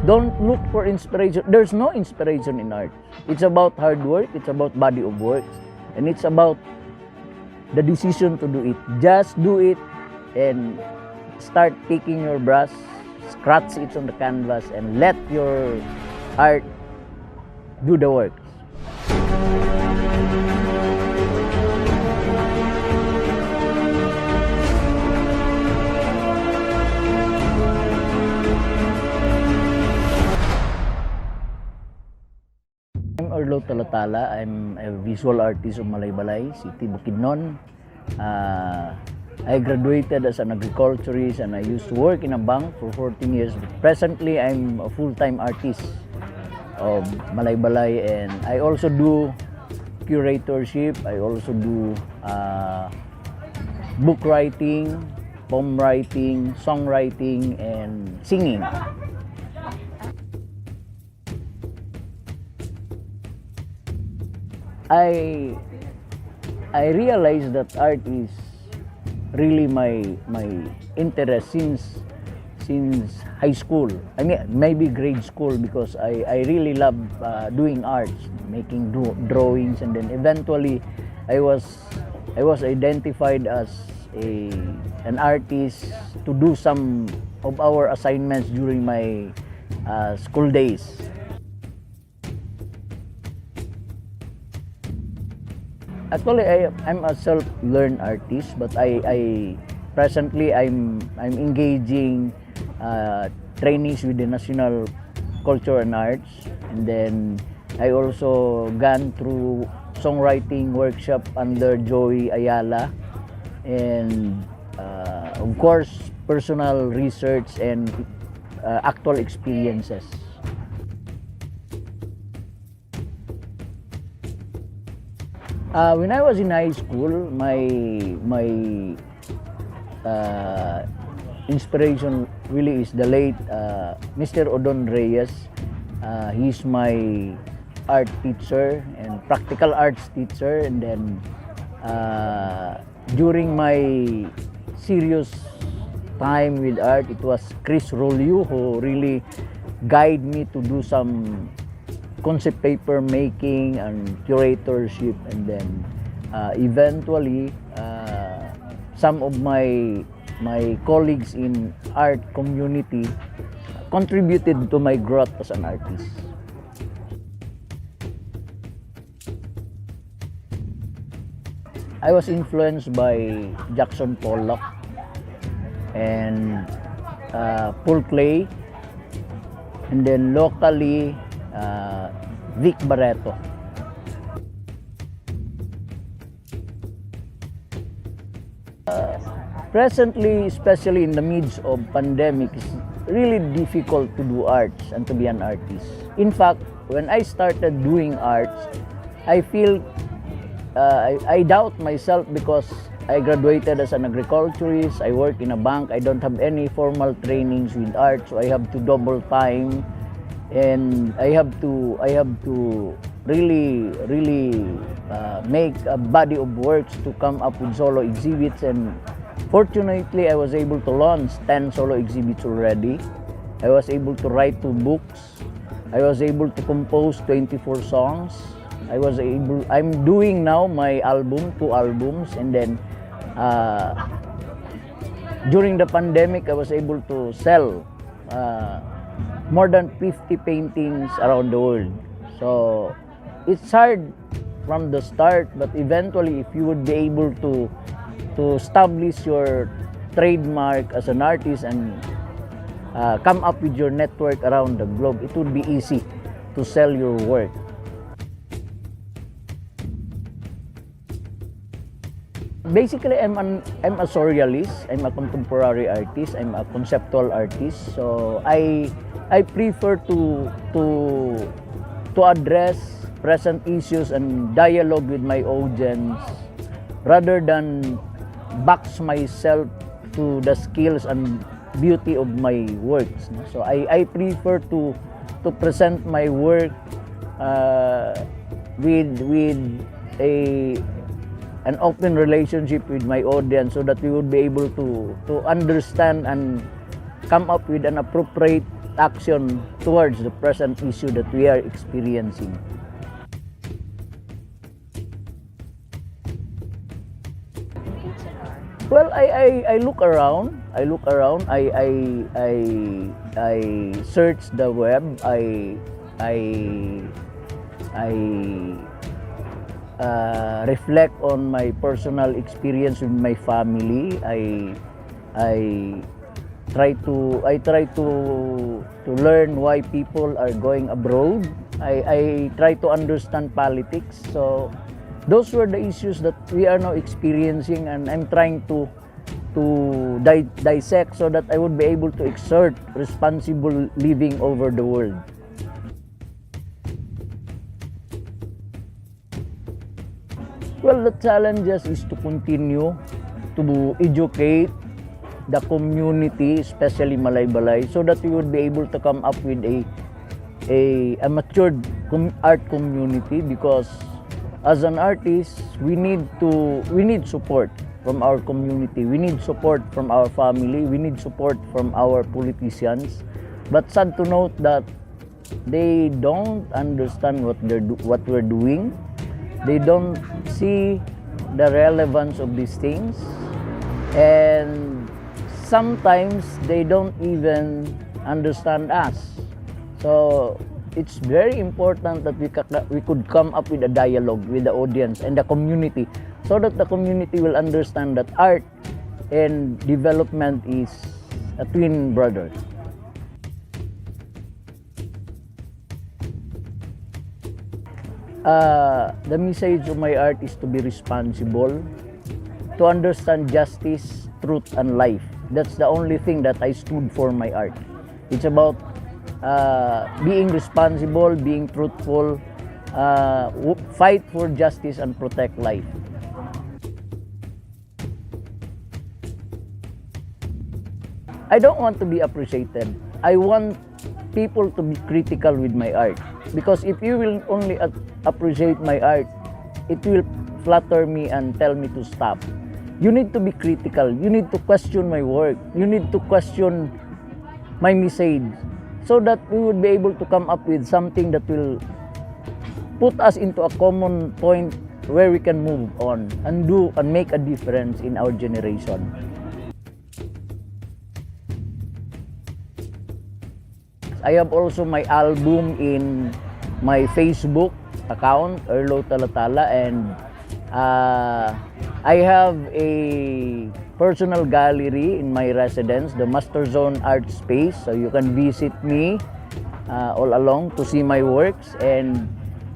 Don't look for inspiration. There's no inspiration in art. It's about hard work, it's about body of work, and it's about the decision to do it. Just do it and start taking your brush, scratch it on the canvas, and let your art do the work. I'm ERLOW TALATALA. I'm a visual artist of Malaybalay, City, Bukidnon. I graduated as an agriculturist and I used to work in a bank for 14 years. But presently, I'm a full-time artist of Malaybalay, and I also do curatorship. I also do book writing, poem writing, songwriting, and singing. I realized that art is really my interest since high school. I mean, maybe grade school, because I really love doing arts, making drawings, and then eventually I was identified as an artist to do some of our assignments during my school days. Actually, I'm a self-learned artist, but presently I'm engaging trainees with the National Culture and Arts, and then I also gone through songwriting workshop under Joey Ayala, and of course personal research and actual experiences. When I was in high school, my inspiration really is the late Mr. Odon Reyes. He's my art teacher and practical arts teacher, and then during my serious time with art, it was Chris Rolio who really guided me to do some concept paper making and curatorship, and then eventually some of my colleagues in art community contributed to my growth as an artist. I was influenced by Jackson Pollock and Paul Klee, and then locally Vic Barreto. Presently, especially in the midst of pandemic, it's really difficult to do arts and to be an artist. In fact, when I started doing arts, I feel I doubt myself, because I graduated as an agriculturist, I work in a bank, I don't have any formal trainings with art, so I have to double time, and I have to really make a body of works to come up with solo exhibits, and fortunately I was able to launch 10 solo exhibits already. I was able to write 2 books. I was able to compose 24 songs. I'm doing now my 2 albums, and then during the pandemic I was able to sell more than 50 paintings around the world. So it's hard from the start, but eventually if you would be able to establish your trademark as an artist and come up with your network around the globe, it would be easy to sell your work. Basically, I'm a surrealist, I'm a contemporary artist, I'm a conceptual artist. So I prefer to address present issues and dialogue with my audience rather than box myself to the skills and beauty of my works. So I prefer to present my work with an open relationship with my audience, so that we would be able to understand and come up with an appropriate action towards the present issue that we are experiencing. Well, I look around. I search the web. I reflect on my personal experience with my family. I try to learn why people are going abroad. I try to understand politics. So those were the issues that we are now experiencing, and I'm trying to dissect so that I would be able to exert responsible living over the world. Well, the challenges is to continue to educate the community, especially Malay-Balay, so that we would be able to come up with a matured art community, because as an artist, we need support from our community. We need support from our family. We need support from our politicians. But sad to note that they don't understand what we're doing. They don't see the relevance of these things, and sometimes they don't even understand us. So it's very important that we could come up with a dialogue with the audience and the community, so that the community will understand that art and development is a twin brother. The message of my art is to be responsible, to understand justice, truth, and life. That's the only thing that I stood for my art. It's about being responsible, being truthful, fight for justice, and protect life. I don't want to be appreciated. I want people to be critical with my art, because if you will only appreciate my art, it will flatter me and tell me to stop. You need to be critical. You need to question my work. You need to question my message, so that we would be able to come up with something that will put us into a common point where we can move on and make a difference in our generation. I have also my album in my Facebook account, ERLOW TALATALA, and I have a personal gallery in my residence, the Master Zone Art Space. So you can visit me all along to see my works. And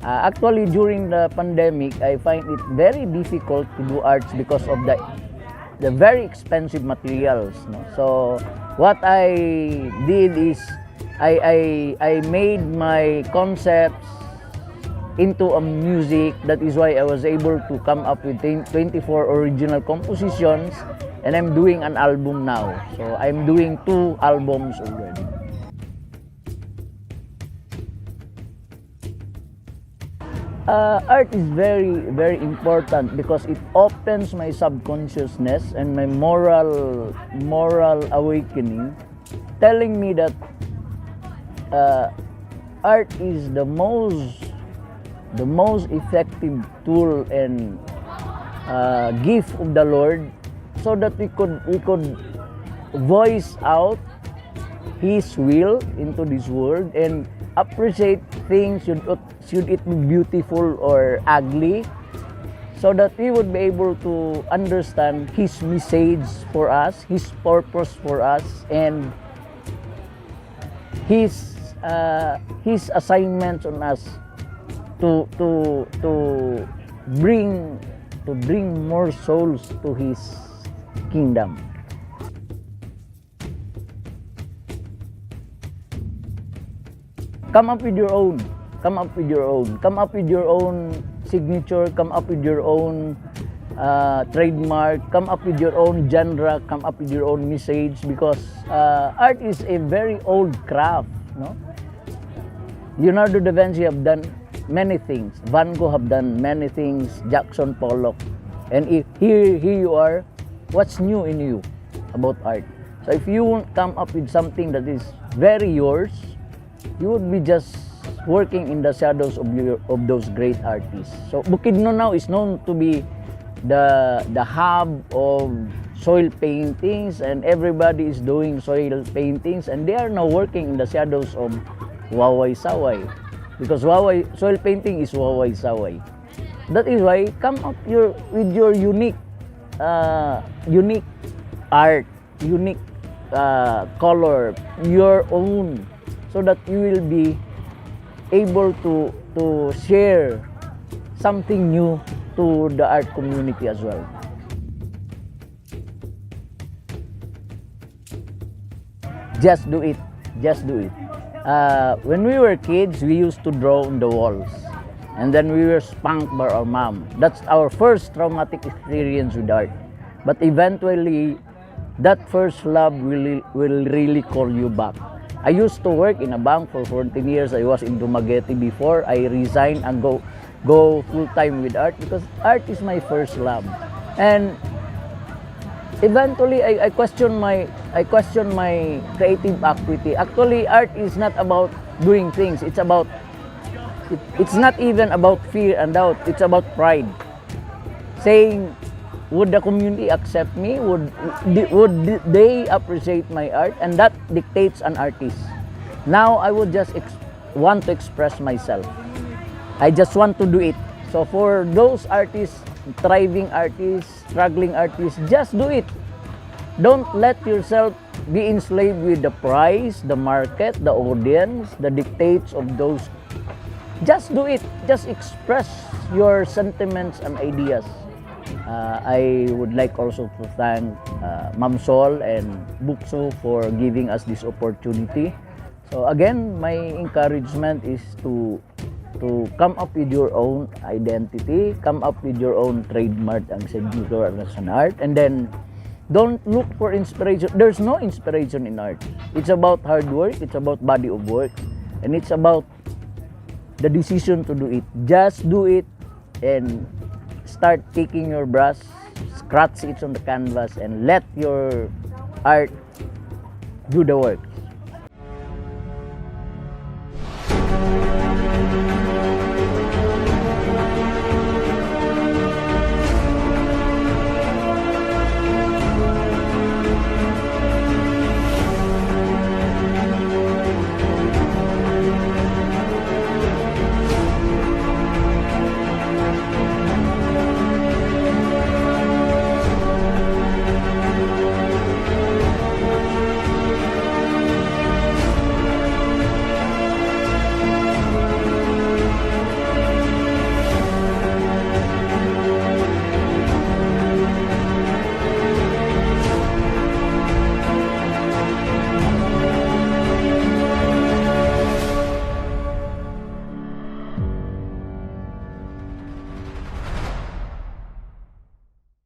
actually, during the pandemic, I find it very difficult to do arts because of the very expensive materials. No? So what I did is I made my concepts into a music. That is why I was able to come up with 24 original compositions, and I'm doing an album now. So I'm doing 2 albums already. Art is very, very important because it opens my subconsciousness and my moral awakening, telling me that art is the most effective tool and gift of the Lord, so that we could voice out His will into this world and appreciate things, should it be beautiful or ugly, so that we would be able to understand His message for us, His purpose for us, and His assignments on us to bring more souls to His kingdom. Come up with your own. Come up with your own. Come up with your own signature. Come up with your own trademark. Come up with your own genre. Come up with your own message, because art is a very old craft. No? Leonardo da Vinci have done many things. Van Gogh have done many things. Jackson Pollock. And here you are. What's new in you about art? So if you won't come up with something that is very yours, you would be just working in the shadows of those great artists. So Bukidnon now is known to be the hub of soil paintings, and everybody is doing soil paintings, and they are now working in the shadows of Waway Saway, because soil painting is Waway Saway. That is why come up with your unique art, unique color, your own, so that you will be able to share something new to the art community as well. Just do it. Just do it. When we were kids, we used to draw on the walls. And then we were spanked by our mom. That's our first traumatic experience with art. But eventually, that first love will really call you back. I used to work in a bank for 14 years. I was in Dumaguete before. I resigned and go full-time with art because art is my first love. And eventually, I question my creative acuity. Actually, art is not about doing things. It's not even about fear and doubt. It's about pride. Saying, would the community accept me? Would they appreciate my art? And that dictates an artist. Now, I would just want to express myself. I just want to do it. So for those artists, thriving artists, struggling artists, just do it. Don't let yourself be enslaved with the price, the market, the audience, the dictates of those. Just do it. Just express your sentiments and ideas. I would like also to thank Ma'am Sol and BukSU for giving us this opportunity. So again, my encouragement is to come up with your own identity, come up with your own trademark ang signature as an art, and then don't look for inspiration. There's no inspiration in art. It's about hard work, it's about body of work, and it's about the decision to do it. Just do it and start taking your brush, scratch it on the canvas, and let your art do the work.